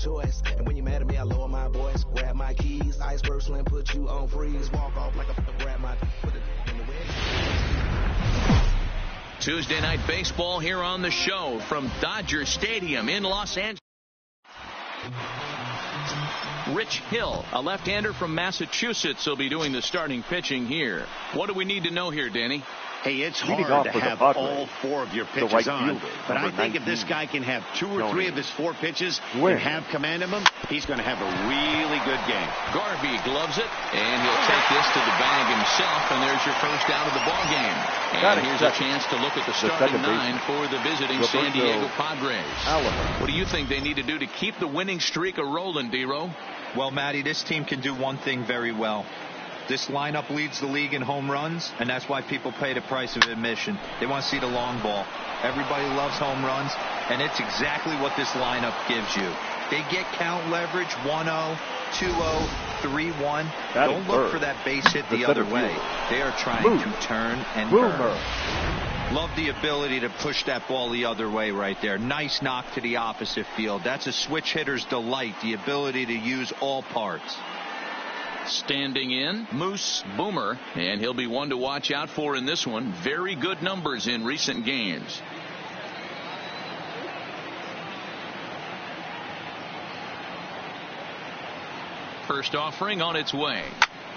choice. And when you mad at me, I lower my voice, grab my keys, iceberg slim, put you on freeze, walk off like a grab my put it in the wind. Tuesday night baseball here on the show from Dodger Stadium in Los Angeles. Rich Hill, a left-hander from Massachusetts, will be doing the starting pitching here. What do we need to know here, Danny? Hey, it's hard to have all four of your pitches on, but I think if this guy can have 2 or 3 of his 4 pitches and have command of them, he's going to have a really good game. Garvey gloves it, and he'll take this to the bag himself, and there's your first out of the ball game. And here's a chance to look at the starting 9 for the visiting San Diego Padres. What do you think they need to do to keep the winning streak a-rolling, D-Row? Well, Matty, this team can do one thing very well. This lineup leads the league in home runs, and that's why people pay the price of admission. They want to see the long ball. Everybody loves home runs, and it's exactly what this lineup gives you. They get count leverage 1-0, 2-0, 3-1. Don't look for that base hit the other way. They are trying to turn and burn. Love the ability to push that ball the other way right there. Nice knock to the opposite field. That's a switch hitter's delight, the ability to use all parts. Standing in, Moose Boomer, and he'll be one to watch out for in this one. Very good numbers in recent games. First offering on its way.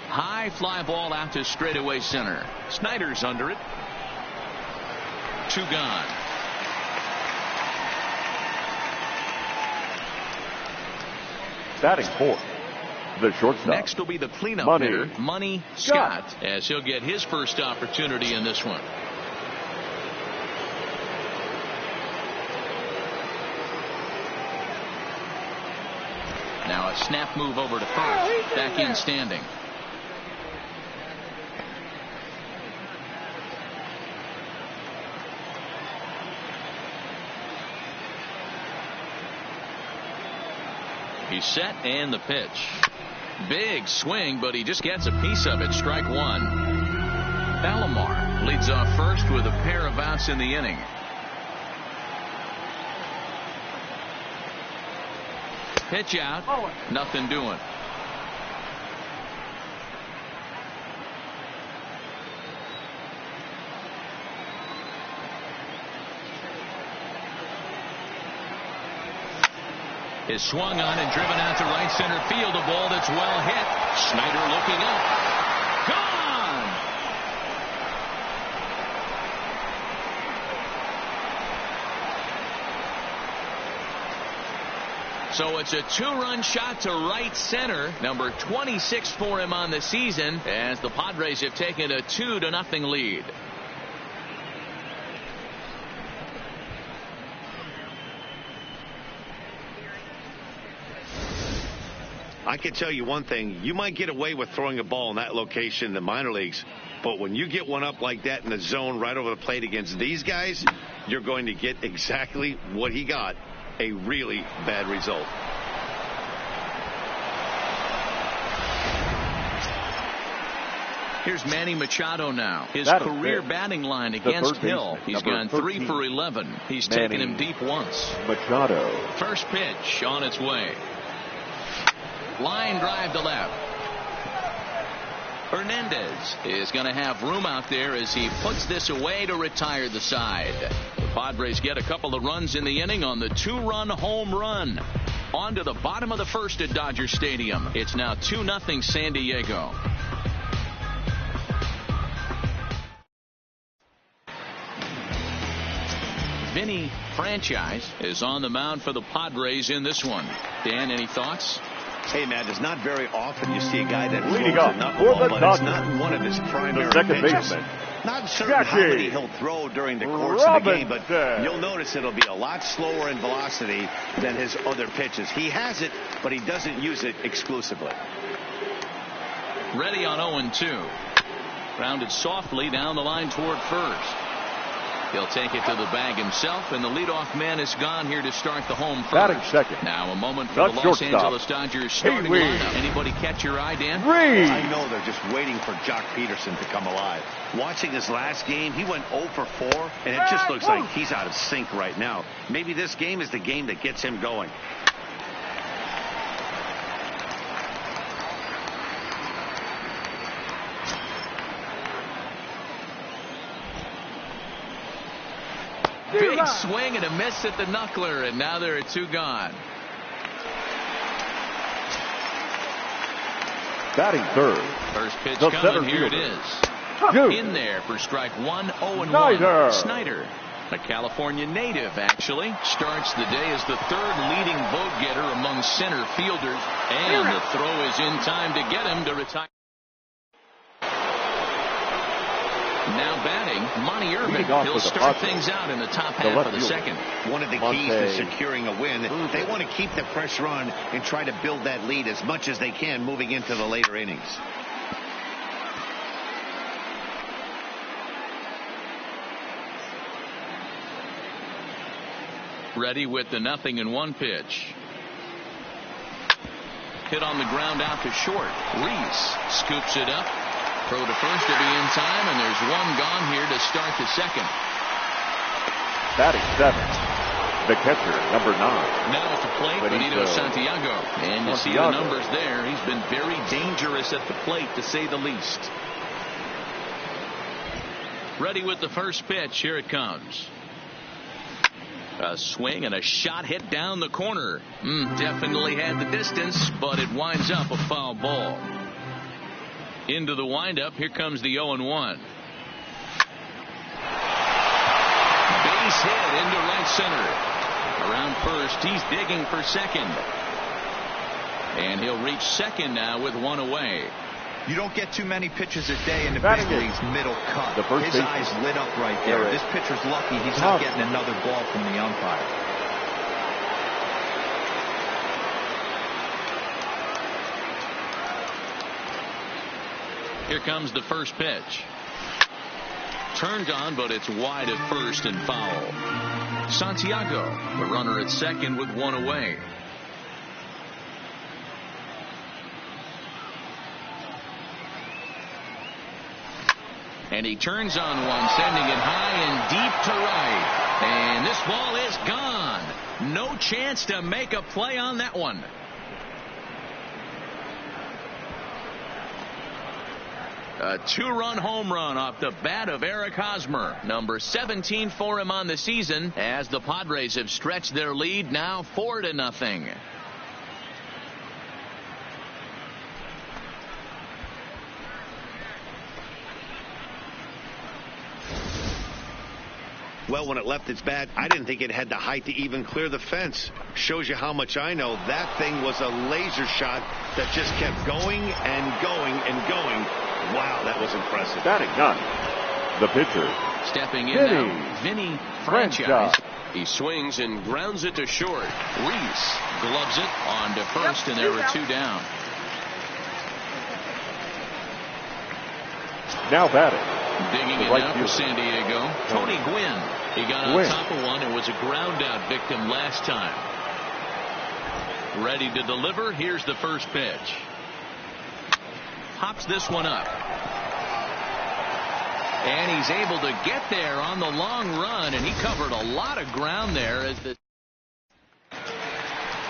High fly ball out to straightaway center. Snyder's under it. 2 gone. Batting fourth, the shortstop. Next will be the cleanup hitter, Money Scott, as he'll get his first opportunity in this one. Now a snap move over to first. Back in standing. He's set, and the pitch. Big swing, but he just gets a piece of it. Strike 1. Alomar leads off first with a pair of outs in the inning. Pitch out. Nothing doing. Is swung on and driven out to right center field. A ball that's well hit. Snyder looking up. Gone! So it's a 2-run shot to right center. Number 26 for him on the season, as the Padres have taken a 2-0 lead. I can tell you one thing. You might get away with throwing a ball in that location in the minor leagues, but when you get one up like that in the zone right over the plate against these guys, you're going to get exactly what he got, a really bad result. Here's Manny Machado now. His career batting line against Hill. He's gone 3 for 11. He's taken him deep once. Machado. First pitch on its way. Line drive to left. Hernandez is going to have room out there as he puts this away to retire the side. The Padres get a couple of runs in the inning on the 2-run home run. On to the bottom of the first at Dodger Stadium. It's now 2-0 San Diego. Vinny Franchise is on the mound for the Padres in this one. Dan, any thoughts? Hey, man, it's not very often you see a guy that leading up for the Dodgers, it's not one of his primary second pitches. baseman. Not certain how many he'll throw during the course of the game, but you'll notice it'll be a lot slower in velocity than his other pitches. He has it, but he doesn't use it exclusively. Ready on 0-2. Grounded softly down the line toward first. He'll take it to the bag himself, and the leadoff man is gone here to start the home first. Batting second. Now a moment for the Los Angeles Dodgers starting lineup. Anybody catch your eye, Dan? I know they're just waiting for Jock Peterson to come alive. Watching his last game, he went 0 for 4, and it just looks like he's out of sync right now. Maybe this game is the game that gets him going. Big swing and a miss at the knuckler, and now there are 2 gone. Batting third. First pitch The coming. center Here it fielder. is. In there for strike 1, 0-1. Snyder. Snyder, a California native, actually, starts the day as the 3rd leading vote getter among center fielders, and the throw is in time to get him to retire. Now batting, Monty Irvin. He'll start things out in the top half of the second. One of the keys to securing a win, they want to keep the pressure on and try to build that lead as much as they can moving into the later innings. Ready with the 0-1 pitch. Hit on the ground out to short. Reese scoops it up. Throw to first to be in time, and there's 1 gone here to start the second. Batting 7th. The catcher, number 9. Now at the plate, Benito Santiago. And you see the numbers there. He's been very dangerous at the plate, to say the least. Ready with the first pitch. Here it comes. A swing and a shot hit down the corner. Definitely had the distance, but it winds up a foul ball. Into the windup. Here comes the 0-1. Base hit into right center. Around first, he's digging for second. And he'll reach second now with 1 away. You don't get too many pitches a day in the big leagues middle cut. His eyes lit up right there. This pitcher's lucky he's not getting another ball from the umpire. Here comes the first pitch. Turned on, but it's wide at first and foul. Santiago, the runner at second with 1 away. And he turns on one, sending it high and deep to right. And this ball is gone. No chance to make a play on that one. A 2-run home run off the bat of Eric Hosmer. Number 17 for him on the season, as the Padres have stretched their lead now 4-0. Well, when it left its bat, I didn't think it had the height to even clear the fence. Shows you how much I know. That thing was a laser shot that just kept going and going and going. Wow, that was impressive. Batting 9th. The pitcher. Stepping in now, Vinny Franchise. He swings and grounds it to short. Reese gloves it on to first, and there were 2 down. Now batting. Digging it out for San Diego, Tony Gwynn. He got on top of one and was a ground out victim last time. Ready to deliver. Here's the first pitch. Pops this one up. And he's able to get there on the long run, and he covered a lot of ground there as the.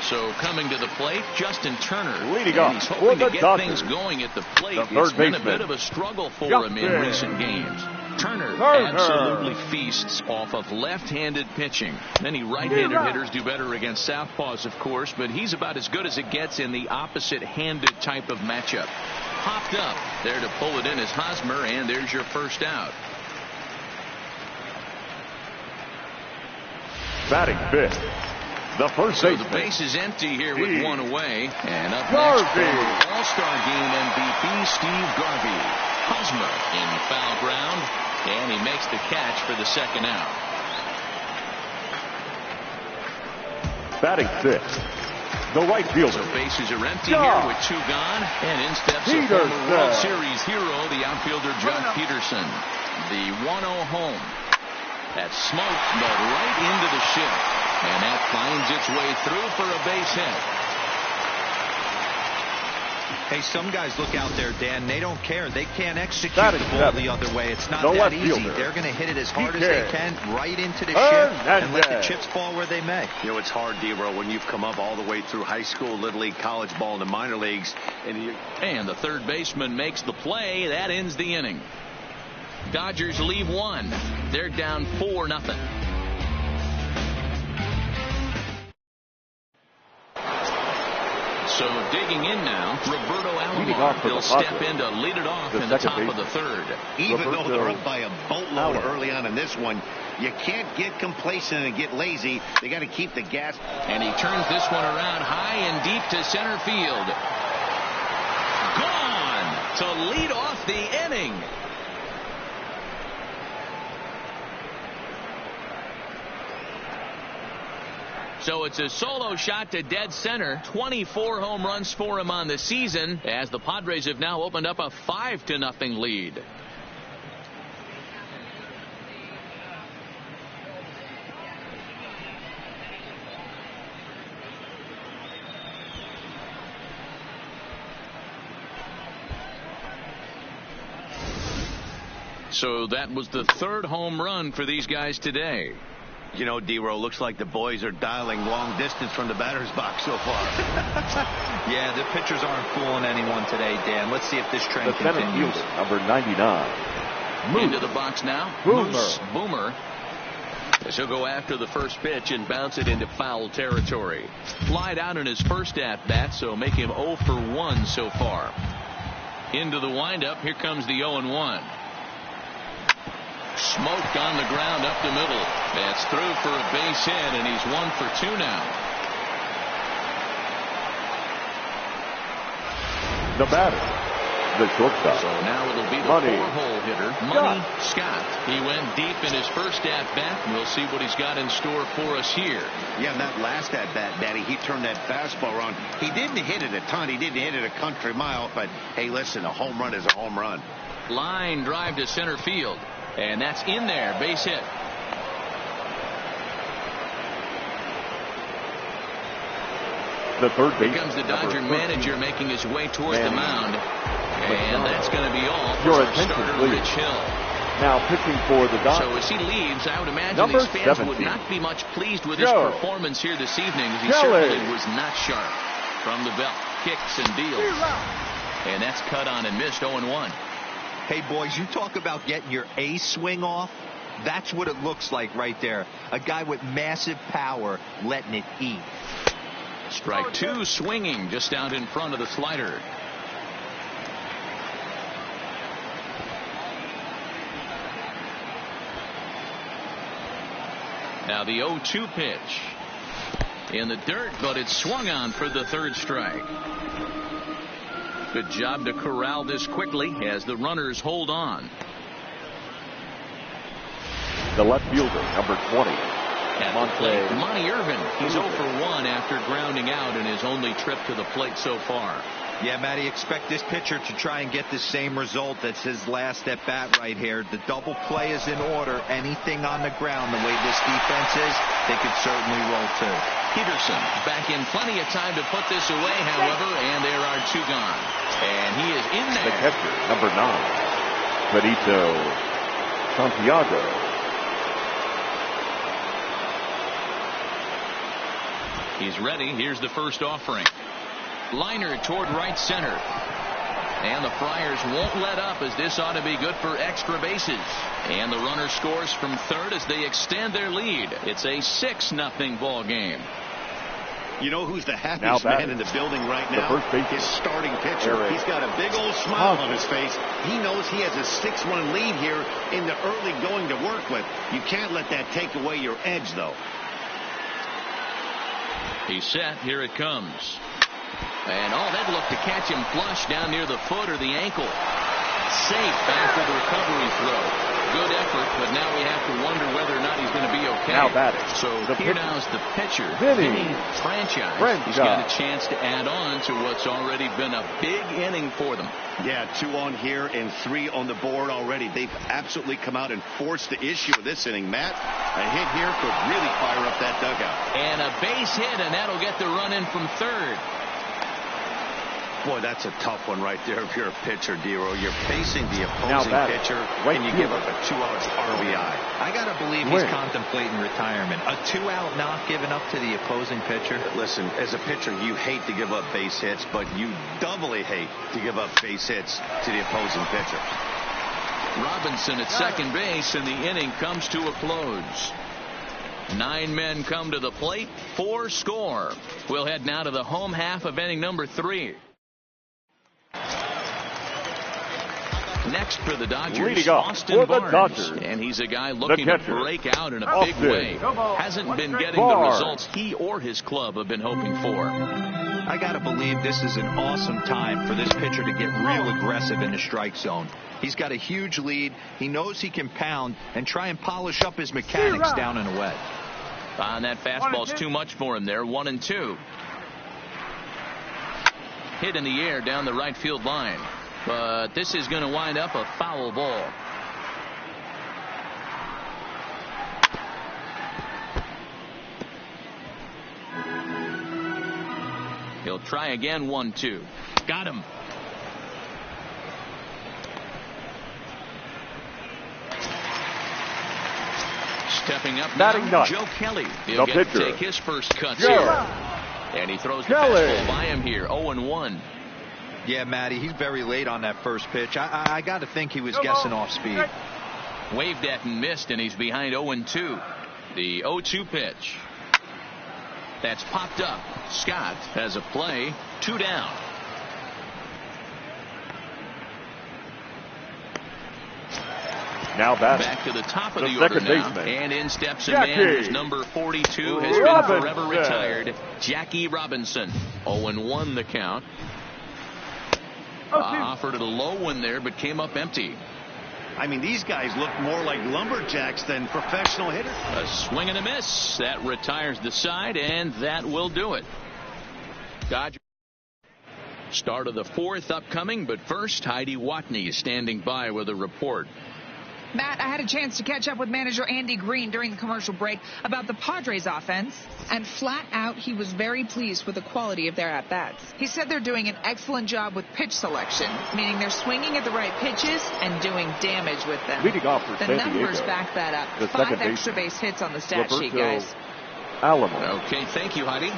So coming to the plate, Justin Turner. Leading off he's hoping to get things going at the plate. It's been a bit of a struggle for him in recent games. Turner absolutely feasts off of left-handed pitching. Many right-handed hitters do better against southpaws, of course, but he's about as good as it gets in the opposite-handed type of matchup. Popped up there to pull it in is Hosmer, and there's your first out. Batting 5th. The first so the base is empty here with 1 away. And up next, former All-Star Game MVP Steve Garvey. Hosmer in foul ground, and he makes the catch for the second out. Batting 6th. The right fielder. So bases are empty here with 2 gone, and in steps a former World Series hero, the outfielder Jock Peterson. The 1-0 home. That smoke, but right into the shift. And that finds its way through for a base hit. Hey, some guys look out there, Dan. They don't care. They can't execute the ball the other way. It's not that easy. They're going to hit it as hard as they can right into the shift and let the chips fall where they may. You know, it's hard, D-Row, when you've come up all the way through high school, little league, college ball, and the minor leagues. And the third baseman makes the play. That ends the inning. Dodgers leave 1. They're down 4-0. So digging in now, Roberto Alomar. He'll step in to lead it off in the top of the third. Even though they're up by a boatload early on in this one, you can't get complacent and get lazy. They got to keep the gas. And he turns this one around high and deep to center field. Gone to lead off the inning. So it's a solo shot to dead center. 24 home runs for him on the season, as the Padres have now opened up a 5-0 lead. So that was the third home run for these guys today. You know, D-Row, looks like the boys are dialing long distance from the batter's box so far. Yeah, the pitchers aren't fooling anyone today, Dan. Let's see if this trend the continues. Fielder, number 99. Into the box now. Boomer. As he'll go after the first pitch and bounce it into foul territory. Flied out in his first at-bat, so make him 0 for 1 so far. Into the windup. Here comes the 0-1. Smoked on the ground up the middle. That's through for a base hit, and he's 1 for 2 now. The batter, the shortstop. So now it'll be the four-hole hitter, Money Scott. He went deep in his first at-bat, and we'll see what he's got in store for us here. Yeah, and that last at-bat, Daddy, he turned that fastball around. He didn't hit it a ton. He didn't hit it a country mile, but, hey, listen, a home run is a home run. Line drive to center field. And that's in there. Base hit. The third base. Here comes the Dodger manager making his way towards the mound. And that's going to be all for Your our starter, Rich Hill. Now pitching for the Dodgers. So as he leaves, I would imagine Number these fans 17. would not be much pleased with his performance here this evening, as he certainly was not sharp. From the belt, kicks and deals. And that's cut on and missed. 0-1. Hey, boys, you talk about getting your A swing off. That's what it looks like right there. A guy with massive power letting it eat. Strike 2, swinging just out in front of the slider. Now the 0-2 pitch. In the dirt, but it's swung on for the third strike. Good job to corral this quickly as the runners hold on. The left fielder, number 20. Monty Irvin. He's 0 for 1 after grounding out in his only trip to the plate so far. Yeah, Matty, expect this pitcher to try and get the same result as his last at bat right here. The double play is in order. Anything on the ground, the way this defense is, they could certainly roll too. Peterson back in plenty of time to put this away, however, and there are 2 gone. And he is in there. The catcher, number 9. Benito Santiago. He's ready. Here's the first offering. Liner toward right center. And the Friars won't let up, as this ought to be good for extra bases. And the runner scores from third as they extend their lead. It's a 6-0 ball game. You know who's the happiest man in the building right now? His starting pitcher. He's got a big old smile on his face. He knows he has a 6-1 lead here in the early going to work with. You can't let that take away your edge, though. He's set. Here it comes. And that looked to catch him flush down near the foot or the ankle. Safe after the recovery throw. Good effort, but now we have to wonder whether or not he's going to be okay. Now batting. So here now is the pitcher, Vinny Franchise. He's got a chance to add on to what's already been a big inning for them. Yeah, 2 on here and 3 on the board already. They've absolutely come out and forced the issue of this inning. Matt, a hit here could really fire up that dugout. And a base hit, and that'll get the run in from third. Boy, that's a tough one right there if you're a pitcher, D-Row. You're facing the opposing pitcher, and you give up a 2-out RBI. I got to believe he's contemplating retirement. A 2-out knock given up to the opposing pitcher. Listen, as a pitcher, you hate to give up base hits, but you doubly hate to give up base hits to the opposing pitcher. Robinson at second base, and the inning comes to a close. 9 men come to the plate, 4 score. We'll head now to the home half of inning number 3. Next for the Dodgers, Austin Barnes. And he's a guy looking to break out in a big way. Hasn't been getting the results he or his club have been hoping for. I got to believe this is an awesome time for this pitcher to get real aggressive in the strike zone. He's got a huge lead. He knows he can pound and try and polish up his mechanics down and away. And that fastball's too much for him there. 1-2. Hit in the air down the right field line. But this is going to wind up a foul ball. He'll try again. 1-2. Got him. Stepping up now, Joe Kelly. He'll get to take his first cuts here. And he throws the fastball by him here. 0-1. Yeah, Matty, he's very late on that first pitch. I got to think he was guessing off speed. Waved at and missed, and he's behind 0-2. The 0-2 pitch. That's popped up. Scott has a play. 2 down. Now back to the top of the order now. Baseman. And in steps a man whose number 42 has been forever retired. Jackie Robinson. 0-1 the count. Offered it a low one there, but came up empty. I mean, these guys look more like lumberjacks than professional hitters. A swing and a miss. That retires the side, and that will do it. Dodgers. Start of the 4th upcoming, but first, Heidi Watney standing by with a report. Matt, I had a chance to catch up with manager Andy Green during the commercial break about the Padres offense, and flat out, he was very pleased with the quality of their at-bats. He said they're doing an excellent job with pitch selection, meaning they're swinging at the right pitches and doing damage with them. The numbers back that up. 5 extra base hits on the stat sheet, guys. Alamo. Okay, thank you, Heidi.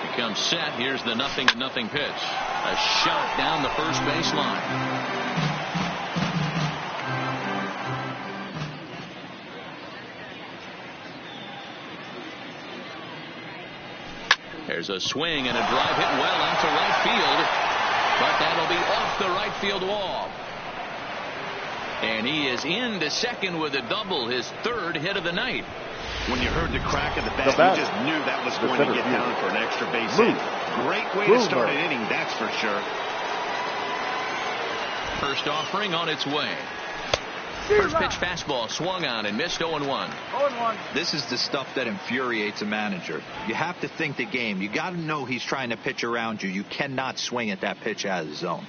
He comes set. Here's the 0-0 pitch. A shot down the first baseline. There's a swing and a drive hit well out to right field, but that'll be off the right field wall. And he is into second with a double, his 3rd hit of the night. When you heard the crack of the bat, you just knew that was going to get down for an extra base hit. Great way to start an inning, that's for sure. First offering on its way. First pitch fastball swung on and missed. 0-1. This is the stuff that infuriates a manager. You have to think the game. You got to know he's trying to pitch around you. You cannot swing at that pitch out of the zone.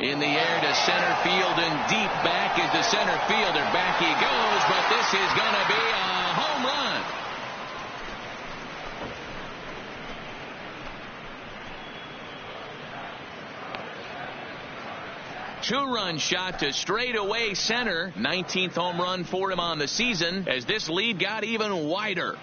In the air to center field and deep back is the center fielder. Back he goes, but this is going to be a home run. Two-run shot to straightaway center. 19th home run for him on the season as this lead got even wider.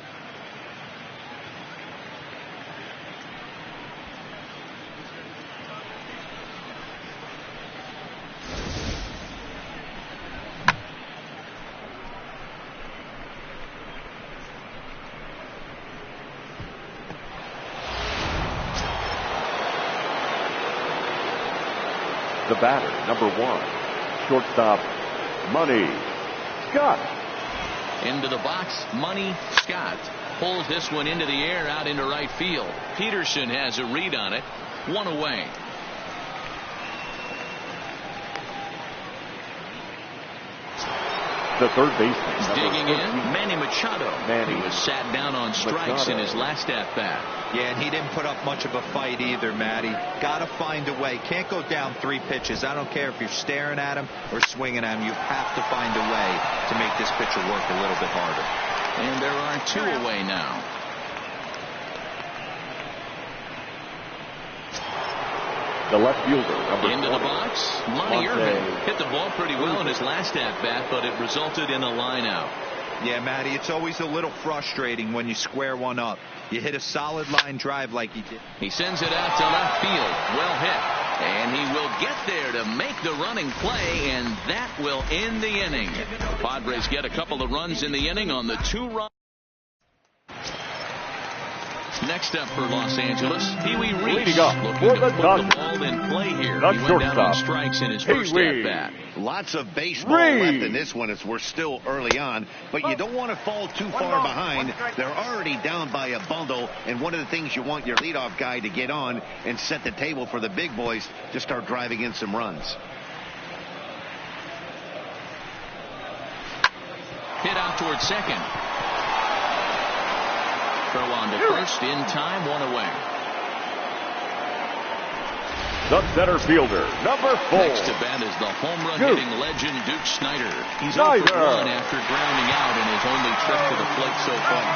The batter, number 1, shortstop, Money Scott. Into the box, Money Scott pulls this one into the air out into right field. Peterson has a read on it. 1 away. The third baseman. He's digging in. Manny Machado. Manny. He was sat down on strikes in his last at-bat. Yeah, and he didn't put up much of a fight either, Matty. Got to find a way. Can't go down 3 pitches. I don't care if you're staring at him or swinging at him. You have to find a way to make this pitcher work a little bit harder. And there are 2 away now. The left fielder, number Into 20. the box, Monty Irvin hit the ball pretty well in his last at-bat, but it resulted in a line out. Yeah, Matty, it's always a little frustrating when you square one up. You hit a solid line drive like he did. He sends it out to left field. Well hit. And he will get there to make the running play, and that will end the inning. The Padres get a couple of runs in the inning on the 2-run. Next up for Los Angeles, Pee-wee Reese looking to put the ball in play here. He went down on strikes in his first at-bat. Lots of baseball left in this one as we're still early on, but you don't want to fall too far behind. They're already down by a bundle, and one of the things you want your leadoff guy to get on and set the table for the big boys to start driving in some runs. Hit out towards second. Throw on to first in time, 1 away. The center fielder, number 4. Next to bat is the home run hitting legend Duke Snider. He's 0 for 1 after grounding out in his only trip to the plate so far.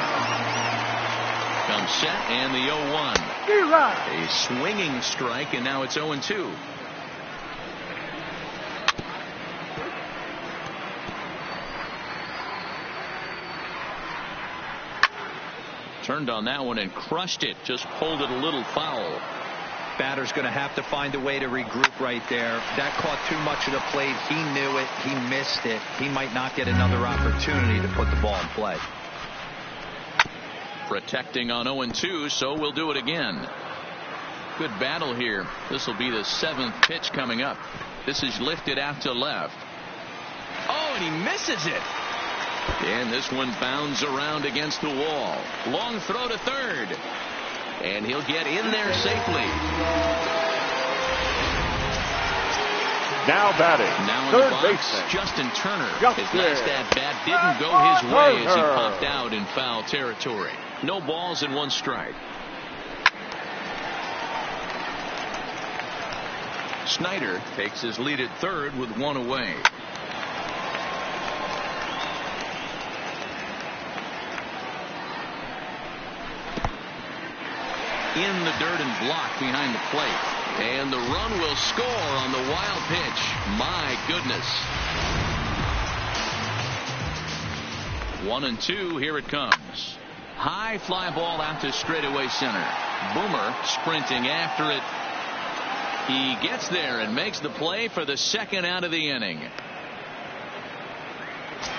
Comes set and the 0-1. A swinging strike, and now it's 0-2. Turned on that one and crushed it. Just pulled it a little foul. Batter's going to have to find a way to regroup right there. That caught too much of the plate. He knew it. He missed it. He might not get another opportunity to put the ball in play. Protecting on 0-2, so we'll do it again. Good battle here. This will be the 7th pitch coming up. This is lifted out to left. Oh, and he misses it. And this one bounds around against the wall. Long throw to third. And he'll get in there safely. Now batting. Now in third the box, baseman Justin Turner. His last at-bat didn't go his way as he popped out in foul territory. No balls and 1 strike. Snider takes his lead at third with 1 away. In the dirt and blocked behind the plate. And the run will score on the wild pitch. My goodness. 1-2. Here it comes. High fly ball out to straightaway center. Boomer sprinting after it. He gets there and makes the play for the 2nd out of the inning.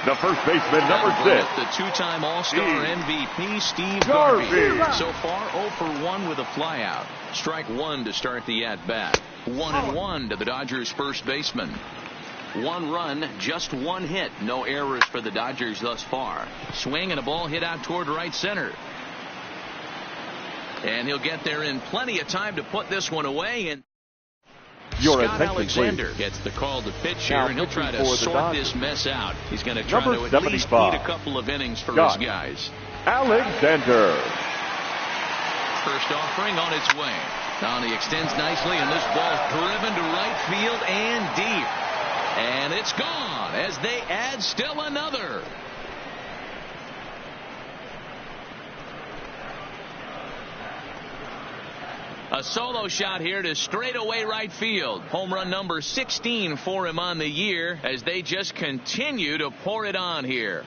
The first baseman, number 6. The 2-time All-Star MVP, Steve Garvey. So far, 0 for 1 with a flyout. Strike 1 to start the at-bat. 1-1 to the Dodgers' first baseman. 1 run, just 1 hit. No errors for the Dodgers thus far. Swing and a ball hit out toward right center. And he'll get there in plenty of time to put this one away. And Scott Alexander gets the call to pitch here, and he'll try to sort this mess out. He's going to try to at least beat a couple of innings for his guys. Alexander. First offering on its way. Now he extends nicely, and this ball driven to right field and deep. And it's gone as they add still another. A solo shot here to straightaway right field. Home run number 16 for him on the year as they just continue to pour it on here.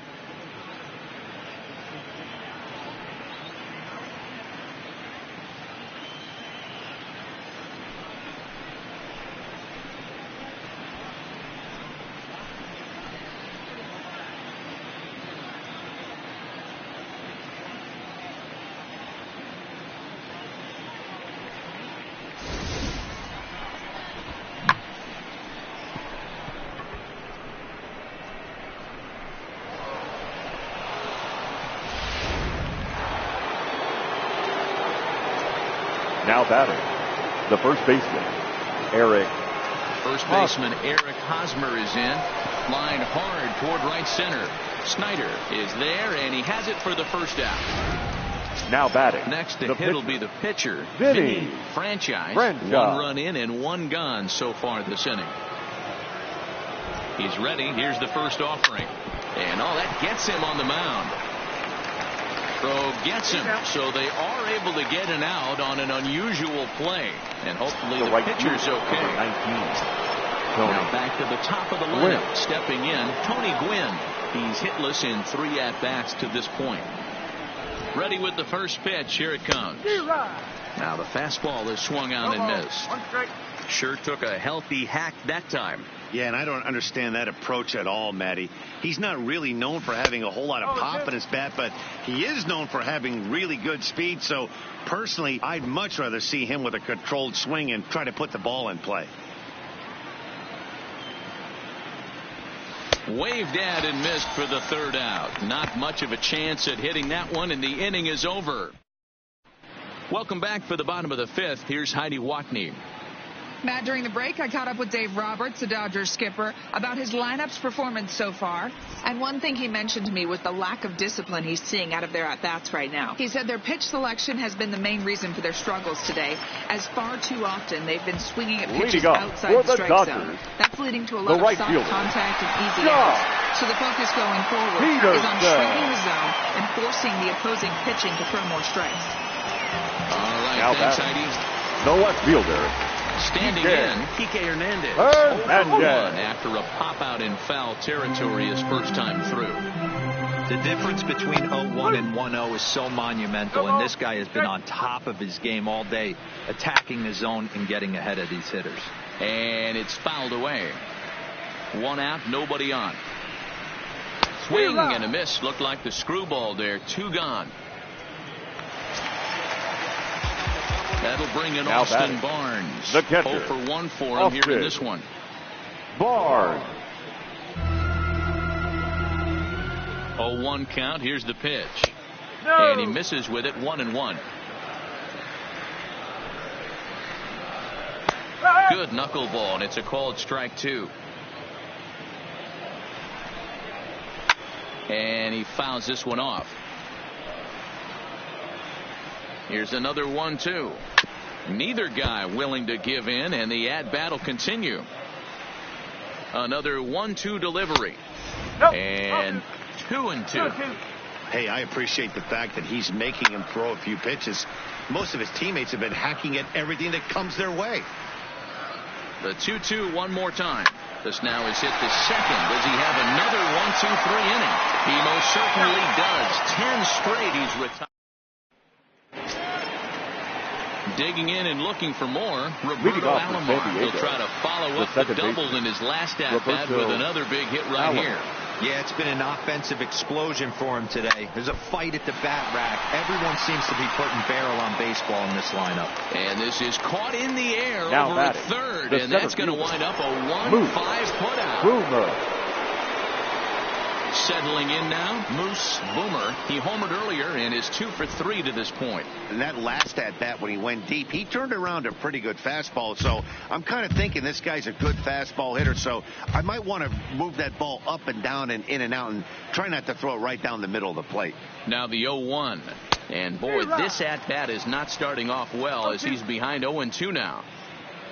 Now batting, the first baseman, Eric. First baseman Eric Hosmer is in. Line hard toward right center. Snider is there, and he has it for the first out. Now batting. Next to hit will be the pitcher, Vinny Franchise. 1 run in and 1 gone so far this inning. He's ready. Here's the first offering. And that gets him on the mound. Throw gets him, so they are able to get an out on an unusual play. And hopefully the pitcher's okay. 19. Now back to the top of the lineup. Stepping in, Tony Gwynn. He's hitless in 3 at-bats to this point. Ready with the first pitch. Here it comes. Now the fastball is swung on and missed. Sure took a healthy hack that time. Yeah, and I don't understand that approach at all, Matty. He's not really known for having a whole lot of pop in his bat, but he is known for having really good speed. So, personally, I'd much rather see him with a controlled swing and try to put the ball in play. Waved at and missed for the third out. Not much of a chance at hitting that one, and the inning is over. Welcome back for the bottom of the fifth. Here's Heidi Watney. Matt, during the break, I caught up with Dave Roberts, the Dodgers skipper, about his lineup's performance so far. And one thing he mentioned to me was the lack of discipline he's seeing out of their at-bats right now. He said their pitch selection has been the main reason for their struggles today, as far too often they've been swinging at pitches outside the strike zone. That's leading to a lot of soft contact and easy outs. So the focus going forward is on shrinking the zone and forcing the opposing pitching to throw more strikes. All right, thanks, Heidi. No left fielder. Standing in, Kike Hernandez. 0-1 after a pop-out in foul territory his first time through. The difference between 0-1 and 1-0 is so monumental, and this guy has been on top of his game all day, attacking the zone and getting ahead of these hitters. And it's fouled away. 1 out, nobody on. Swing and a miss. Looked like the screwball there. 2 gone. That'll bring in Austin Barnes. The catcher. 0 for 1 for him here in this one. Barnes. 0-1 count. Here's the pitch. And he misses with it. 1-1. Good knuckleball, and it's a called strike 2. And he fouls this one off. Here's another 1-2. Neither guy willing to give in, and the at-bat will continue. Another 1-2 delivery. And 2-2. Hey, I appreciate the fact that he's making him throw a few pitches. Most of his teammates have been hacking at everything that comes their way. The 2-2 one more time. This now is hit to second. Does he have another 1-2-3 inning? He most certainly does. 10 straight he's retired. Digging in and looking for more. Roberto Alomar will try to follow up the double in his last at-bat with another big hit right here. Yeah, it's been an offensive explosion for him today. There's a fight at the bat rack. Everyone seems to be putting barrel on baseball in this lineup. And this is caught in the air over at third, and that's going to wind up a 1-5 putout. Settling in now, Moose Boomer. He homered earlier and is 2 for 3 to this point. And that last at-bat when he went deep, he turned around a pretty good fastball. So I'm kind of thinking this guy's a good fastball hitter. So I might want to move that ball up and down and in and out and try not to throw it right down the middle of the plate. Now the 0-1. And boy, this at-bat is not starting off well as he's behind 0-2 now.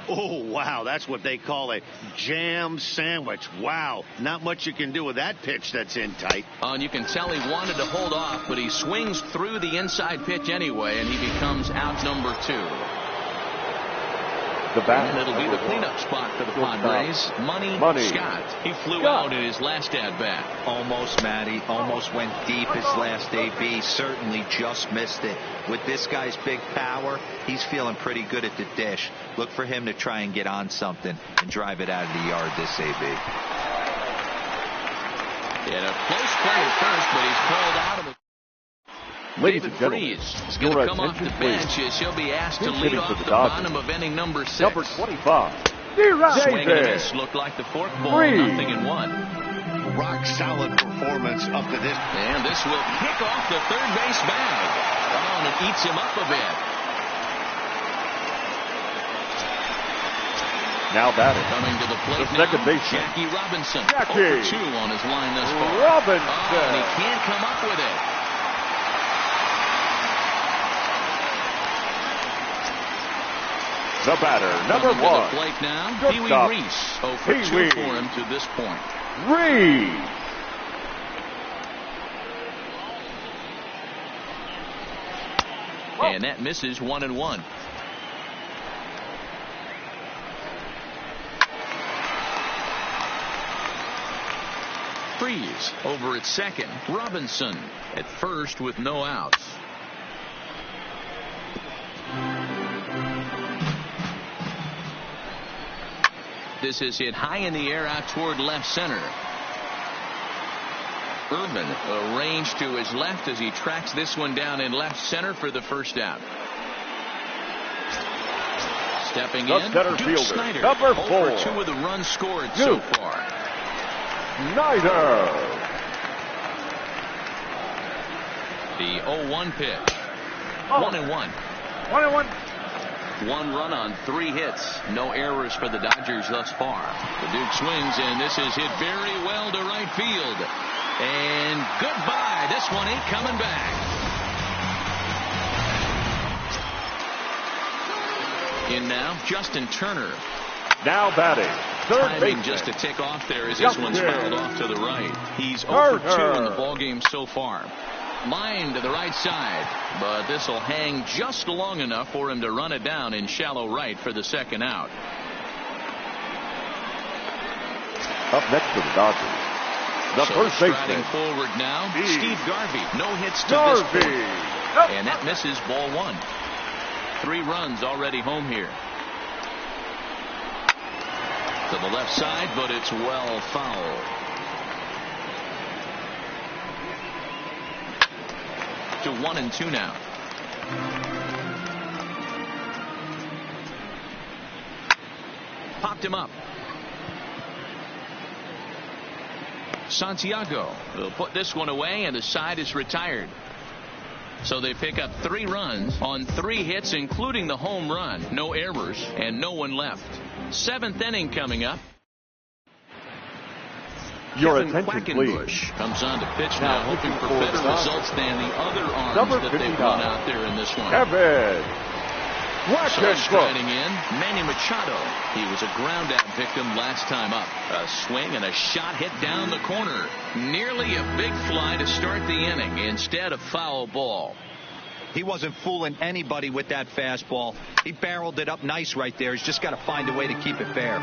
Oh, wow, that's what they call a jam sandwich. Wow, not much you can do with that pitch that's in tight. And you can tell he wanted to hold off, but he swings through the inside pitch anyway, and he becomes out number 2. And it'll be the cleanup spot for the Padres. Money Scott. He flew out in his last at-bat. Almost, Matty. Almost went deep his last AB. Certainly just missed it. With this guy's big power, he's feeling pretty good at the dish. Look for him to try and get on something and drive it out of the yard this AB. In a close play at first, but he's called out of the... Ladies and gentlemen, is going to come off the bench as he'll be asked to lead off the bottom of inning number 6. Number 25. Swing and a miss. Looked like the fork ball. 0-1. Rock solid performance up to this. And this will kick off the third base bag. Oh, and it eats him up a bit. Now batting. Coming to the plate the second baseman. Jackie Robinson. Jackie. 0-2 on his line thus far. Robinson. Oh, and he can't come up with it. The batter, number 1. To the plate now, Pee-wee Reese. 0 for 2 for him to this point. Reese. And that misses 1-1. Freeze over at second. Robinson at first with no outs. This is hit high in the air out toward left center. Urban arranged to his left as he tracks this one down in left center for the first out. Stepping in, Duke Snyder. Number 4. Over 2 of the runs scored so far. Snyder. The 0-1 pitch. 1-1. 1-1. 1 run on 3 hits. No errors for the Dodgers thus far. The Duke swings, and this is hit very well to right field. And goodbye. This one ain't coming back. In now, Justin Turner. Now batting. Third Timing baseman. just a tick off there as this one's fouled off to the right. He's 0 for 2 in the ballgame so far. Line to the right side, but this will hang just long enough for him to run it down in shallow right for the second out. Up next to the Dodgers, the first baseman. Striding forward now, Steve Garvey. No hits to Garvey. this point. And that misses, ball 1. 3 runs already home here. To the left side, but it's well foul. To 1-2 now. Popped him up. Santiago will put this one away, and the side is retired. So they pick up 3 runs on 3 hits, including the home run. No errors and no one left. 7th inning coming up. Your Kevin attention, please. Comes on to pitch now, hoping for better results than the other arms that they've run out there in this one. Kevin So striding in, Manny Machado. He was a ground out victim last time up. A swing and a shot hit down the corner. Nearly a big fly to start the inning. Instead, a foul ball. He wasn't fooling anybody with that fastball. He barreled it up nice right there. He's just got to find a way to keep it fair.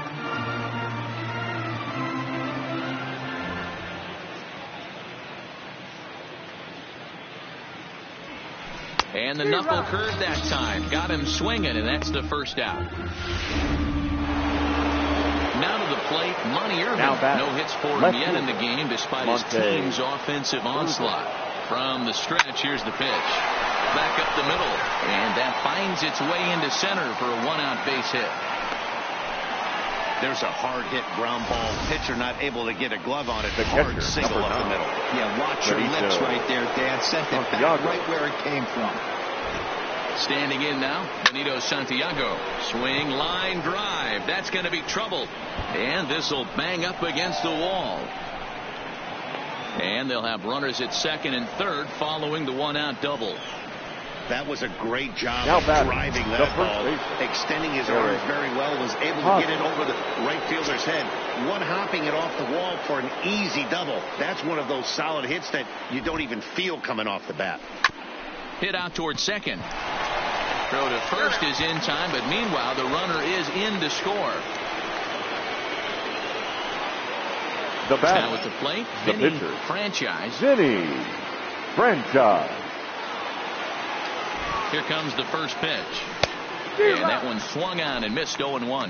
And the knuckle curve that time. Got him swinging, and that's the first out. Now to the plate, Monty Irvin. No hits for him yet in the game, despite his team's offensive onslaught. From the stretch, here's the pitch. Back up the middle, and that finds its way into center for a 1-out base hit. There's a hard hit ground ball. Pitcher not able to get a glove on it. The hard single up the middle. Yeah, watch your lips right there, Dan. Sent it back right where it came from. Standing in now, Benito Santiago. Swing, line, drive. That's going to be trouble. And this will bang up against the wall. And they'll have runners at second and third following the 1-out double. That was a great job of driving that ball, extending his arms very well, was able to get it over the right fielder's head, one-hopping it off the wall for an easy double. That's one of those solid hits that you don't even feel coming off the bat. Hit out towards second. Throw to first is in time, but meanwhile the runner is in to score. The bat. Now at the plate, The Vinny pitcher. Franchise. Vinny Franchise. Here comes the first pitch. And that one swung on and missed 0-1.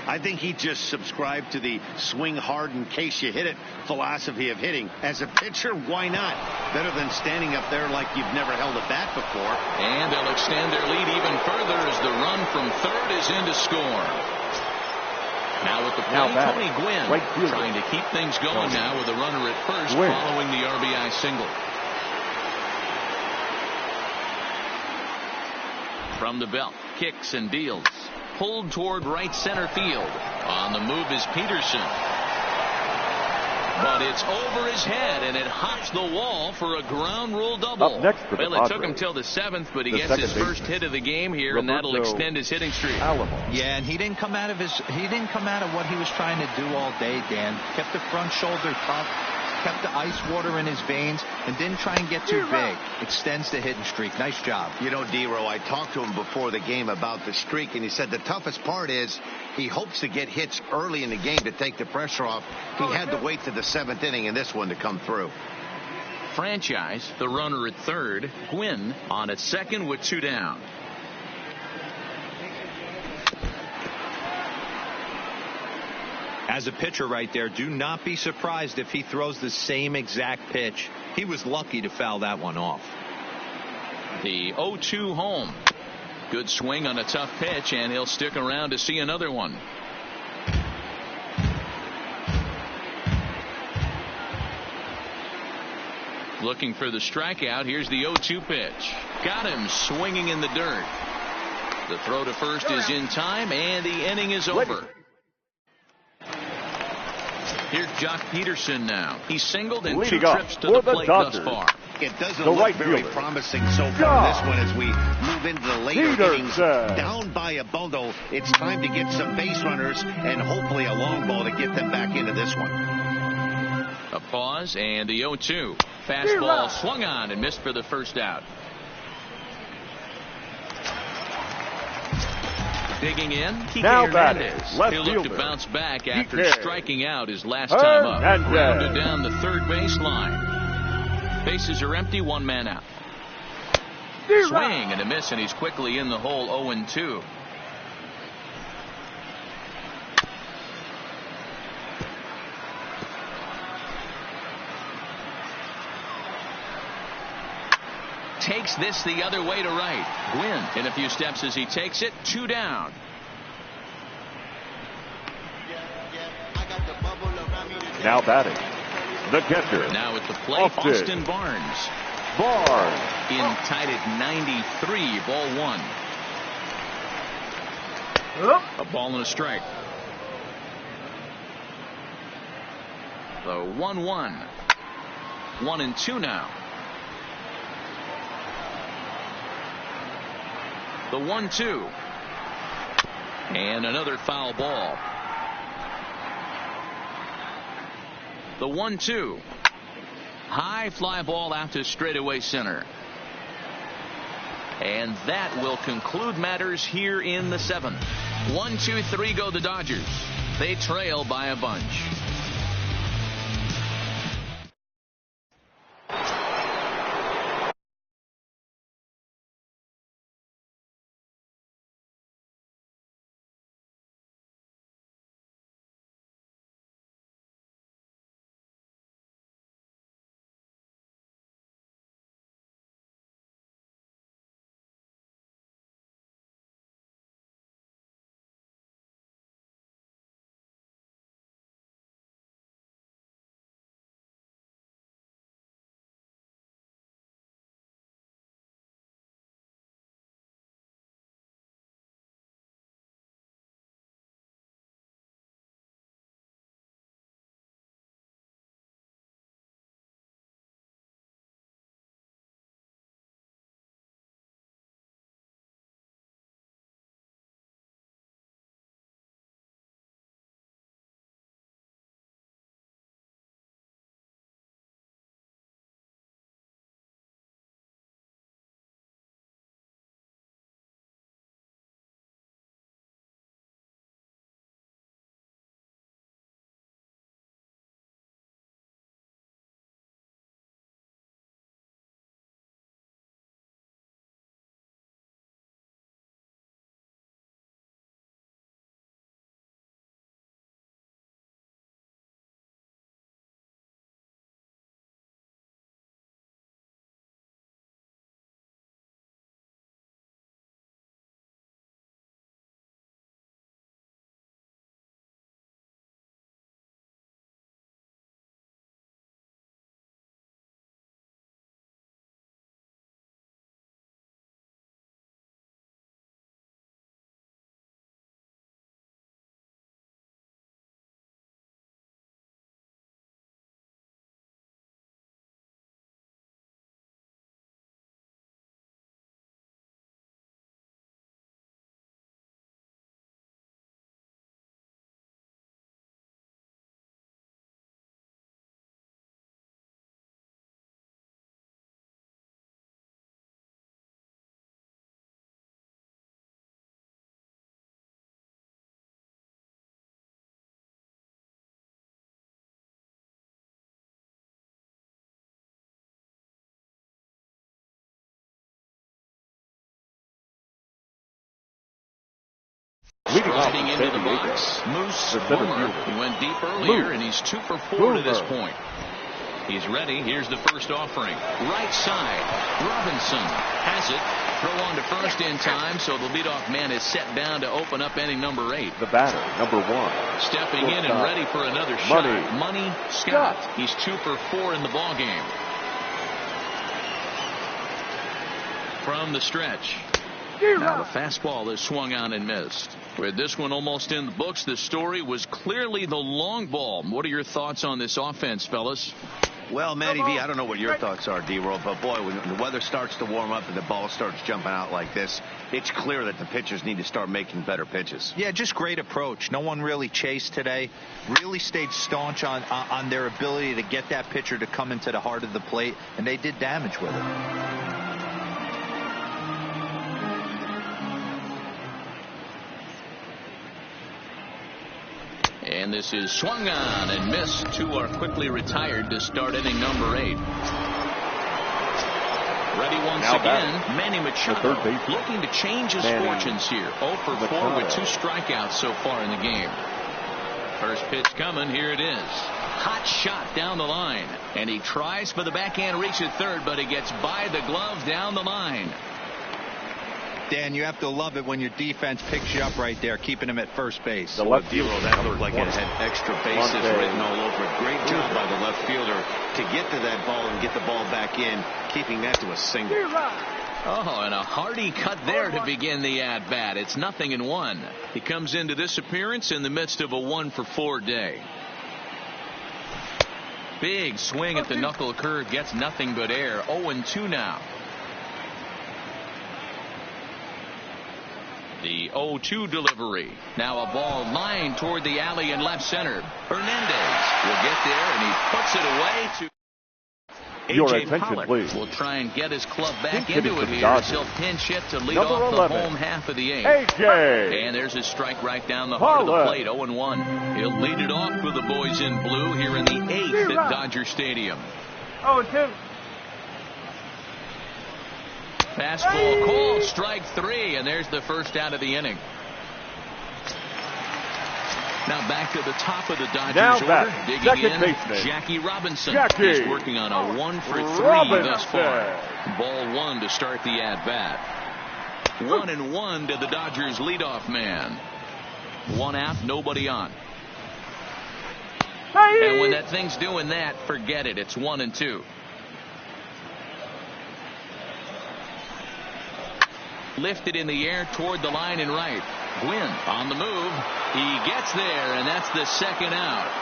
I think he just subscribed to the swing hard in case you hit it philosophy of hitting. As a pitcher, why not? Better than standing up there like you've never held a bat before. And they'll extend their lead even further as the run from third is in to score. Now with the plate, Tony Gwynn trying to keep things going now with a runner at first following the RBI single. From the belt, kicks and deals. Pulled toward right center field. On the move is Peterson. But it's over his head, and it hops the wall for a ground rule double. Up next for the Well, it took him till the 7th, but he gets his first hit of the game here, and that'll extend his hitting streak. Yeah, and he didn't come out of what he was trying to do all day, Dan. Kept the front shoulder up, kept the ice water in his veins, and didn't try and get too big. Extends the hitting streak. Nice job. You know, D-Row, I talked to him before the game about the streak, and he said the toughest part is he hopes to get hits early in the game to take the pressure off. He had to wait to the 7th inning in this one to come through. Franchise, the runner at third. Gwynn on at second with 2 down. As a pitcher right there, do not be surprised if he throws the same exact pitch. He was lucky to foul that one off. The 0-2 home. Good swing on a tough pitch, and he'll stick around to see another one. Looking for the strikeout. Here's the 0-2 pitch. Got him swinging in the dirt. The throw to first is in time, and the inning is over. Here's Jock Peterson now. He's singled in 2 trips to the plate thus far. It doesn't look very promising so far this one as we move into the later innings. Down by a bundle, it's time to get some base runners and hopefully a long ball to get them back into this one. A pause and the 0-2. Fastball swung on and missed for the first out. Digging in, Kike Hernandez. He'll look to bounce back after striking out his last time up. Grounded down the third baseline. Bases are empty, 1 man out. Swing and a miss, and he's quickly in the hole, 0-2. Takes this the other way to right. Gwynn in a few steps as he takes it. 2 down. Now batting, the catcher. Now at the plate, Austin Barnes. In tied at 93, ball 1. A ball and a strike. The 1-1. 1-2 now. The 1-2. And another foul ball. The 1-2. High fly ball out to straightaway center. And that will conclude matters here in the 7th. 1-2-3 go the Dodgers. They trail by a bunch. Striding into the box, Moose Boomer. He went deep earlier, and he's 2 for 4 to this point. He's ready. Here's the first offering. Right side. Robinson has it. Throw on to first in time, so the leadoff man is set down to open up inning number 8. The batter, number 1. Stepping in and ready for another shot. Money Scott. He's 2 for 4 in the ball game. From the stretch. Now the fastball is swung on and missed. With this one almost in the books, the story was clearly the long ball. What are your thoughts on this offense, fellas? Well, Matty V, I don't know what your thoughts are, D-Roll, but boy, when the weather starts to warm up and the ball starts jumping out like this, it's clear that the pitchers need to start making better pitches. Yeah, just great approach. No one really chased today. Really stayed staunch on their ability to get that pitcher to come into the heart of the plate, and they did damage with it. And this is swung on and missed. 2 are quickly retired to start inning number 8. Ready once again, Manny Machado looking to change his fortunes here. 0 for 4 with 2 strikeouts so far in the game. First pitch coming. Here it is. Hot shot down the line. And he tries for the backhand reach at third, but he gets by the glove down the line. Dan, you have to love it when your defense picks you up right there, keeping him at first base. The left fielder, that looked like it had extra bases written all over it. Great job by the left fielder to get to that ball and get the ball back in, keeping that to a single. Oh, and a hearty cut there to begin the at-bat. It's 0-1. He comes into this appearance in the midst of a 1 for 4 day. Big swing at the knuckle curve, gets nothing but air. 0-2 now. The 0-2 delivery. Now a ball lined toward the alley in left center. Hernandez will get there, and he puts it away to Your A.J. attention, Pollock. please. Will try and get his club back into it here. Dodgers. He'll pinch hit to lead Number off 11. the home half of the 8th. A.J. And there's his strike right down the heart of the Pollock. plate. 0-1. He'll lead it off for the boys in blue here in the 8th at Dodger Stadium. 0-2. Fastball called, strike 3, and there's the first out of the inning. Now back to the top of the Dodgers order. Digging in, baseman. Jackie Robinson. Jackie He's working on a 1 for 3 thus far. Ball 1 to start the at-bat. 1-1 to the Dodgers leadoff man. 1 out, nobody on. And when that thing's doing that, forget it. It's 1-2. Lifted in the air toward the line and right. Gwynn on the move. He gets there, and that's the second out.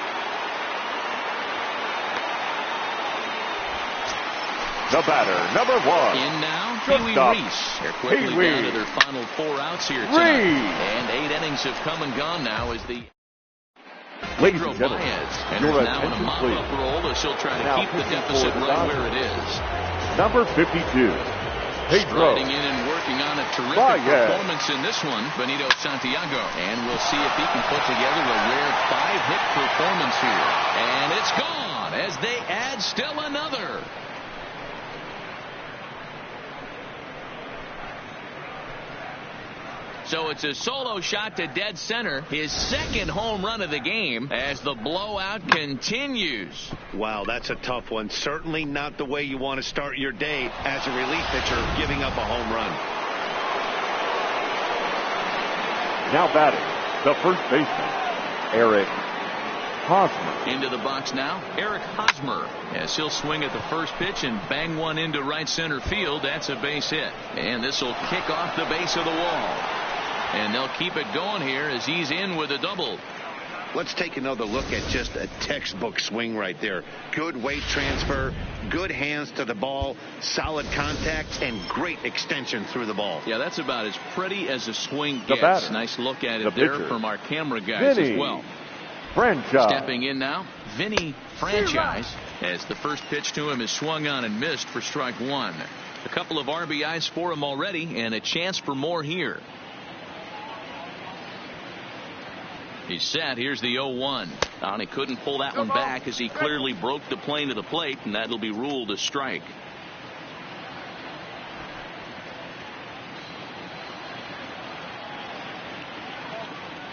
The batter, number 1. In now, Pee-wee Shortstop. Reese. They're quickly Pee-wee. down to their final 4 outs here tonight. And 8 innings have come and gone now as the Ladies Pedro and gentlemen, Baez your enters now in a attention, mop-up please. role as he'll try to Now keep the pitching deficit for the right where Dodgers. it is. Number 52. Pedro Striding in and working on a terrific Baez. performance in this one, Benito Santiago. And we'll see if he can put together a rare 5-hit performance here. And it's gone as they add still another. So it's a solo shot to dead center, his second home run of the game as the blowout continues. Wow, that's a tough one. Certainly not the way you want to start your day as a relief pitcher, giving up a home run. Now batting, the first baseman, Eric Hosmer. Into the box now, Eric Hosmer, as he'll swing at the first pitch and bang one into right center field. That's a base hit. And this will kick off the base of the wall. And they'll keep it going here as he's in with a double. Let's take another look at just a textbook swing right there. Good weight transfer, good hands to the ball, solid contact, and great extension through the ball. Yeah, that's about as pretty as a swing The gets. batter. Nice look at The it there pitcher. from our camera guys Vinny as well. Franchise. Stepping in now, Vinny Franchise, as the first pitch to him is swung on and missed for strike 1. A couple of RBIs for him already and a chance for more here. He's set. Here's the 0-1. And he couldn't pull that one back as he clearly broke the plane of the plate, and that'll be ruled a strike.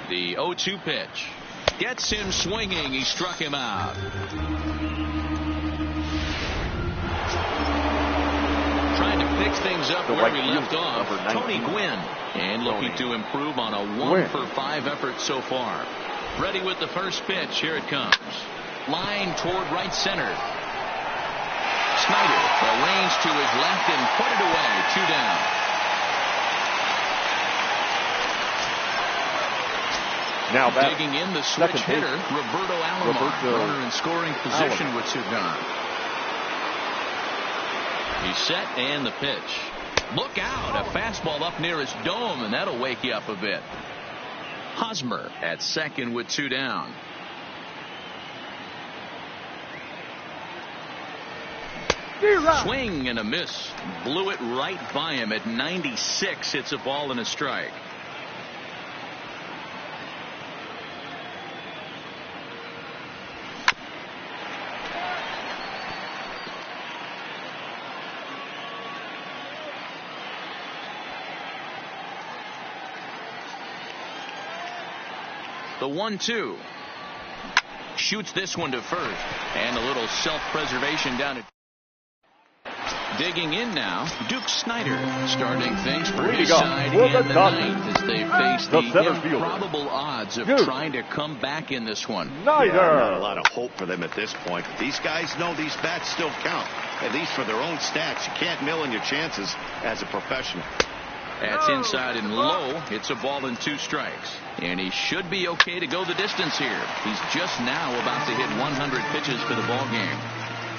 The 0-2 pitch. Gets him swinging. He struck him out. Trying to fix things up where we left off. Tony Gwynn. And looking to improve on a 1-for-5 effort so far. Ready with the first pitch. Here it comes. Line toward right center. Snyder arranged to his left and put it away. 2 down. Now digging in the switch hitter, Roberto Alomar. Runner in scoring position with 2 gone. He's set and the pitch. Look out. A fastball up near his dome, and that'll wake you up a bit. Hosmer at second with 2 down. Swing and a miss. Blew it right by him at 96. It's a ball and a strike. The 1-2. Shoots this one to first. And a little self-preservation down at. Digging in now, Duke Snyder starting things for his side in the ninth as they face the improbable odds of trying to come back in this one. Not a lot of hope for them at this point. These guys know these bats still count, at least for their own stats. You can't mill in your chances as a professional. That's inside and low. It's a ball and 2 strikes. And he should be okay to go the distance here. He's just now about to hit 100 pitches for the ball game.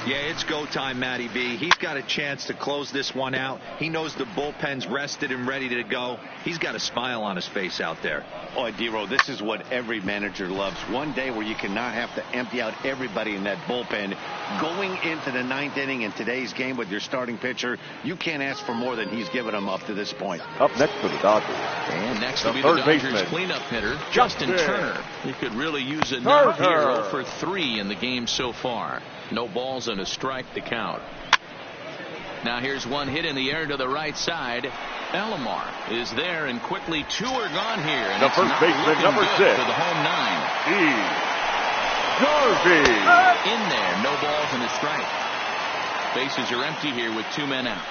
Yeah, it's go time, Matty B. He's got a chance to close this one out. He knows the bullpen's rested and ready to go. He's got a smile on his face out there. Oh, D-Row, this is what every manager loves. One day where you cannot have to empty out everybody in that bullpen. Going into the 9th inning in today's game with your starting pitcher, you can't ask for more than he's given them up to this point. Up next for the Dodgers. And next will be the Dodgers cleanup hitter, Justin Turner. He could really use a nod here. 0 for 3 in the game so far. No balls and a strike to count. Now here's one hit in the air to the right side. Alomar is there, and quickly 2 are gone here. And the first baseman, number 6, for the home 9. Garvey. In there, no balls and a strike. Bases are empty here with 2 men out.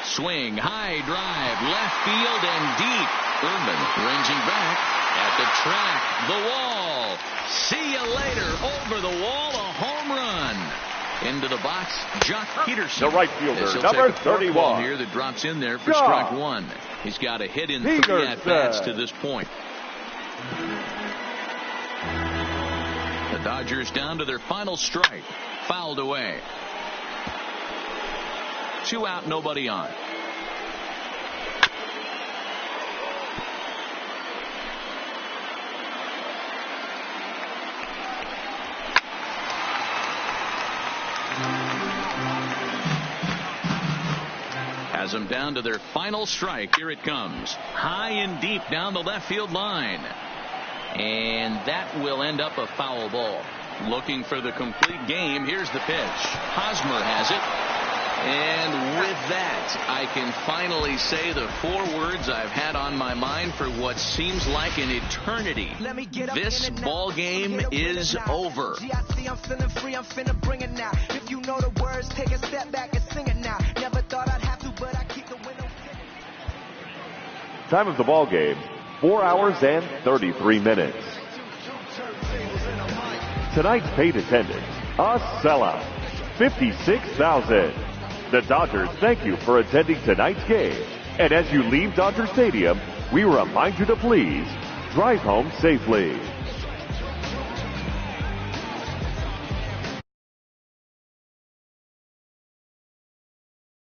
Swing, high drive, left field and deep. Erdman ranging back at the track, the wall. See you later. Over the wall, a home run. Into the box, Jock Peterson. The right fielder, number 31. Here that drops in there for strike 1. He's got a hit in 3 at-bats to this point. The Dodgers down to their final strike. Fouled away. 2 out, nobody on. Has them down to their final strike. Here it comes. High and deep down the left field line. And that will end up a foul ball. Looking for the complete game. Here's the pitch. Hosmer has it. And with that, I can finally say the 4 words I've had on my mind for what seems like an eternity. This ball game is over. I'm feeling free, I'm finna bring it now. If you know the words, take a step back and sing it now. Never thought I'd have to, but I keep the window. Time of the ball game, 4 hours and 33 minutes. Tonight's paid attendance, a sellout, 56,000. The Dodgers thank you for attending tonight's game. And as you leave Dodger Stadium, we remind you to please drive home safely.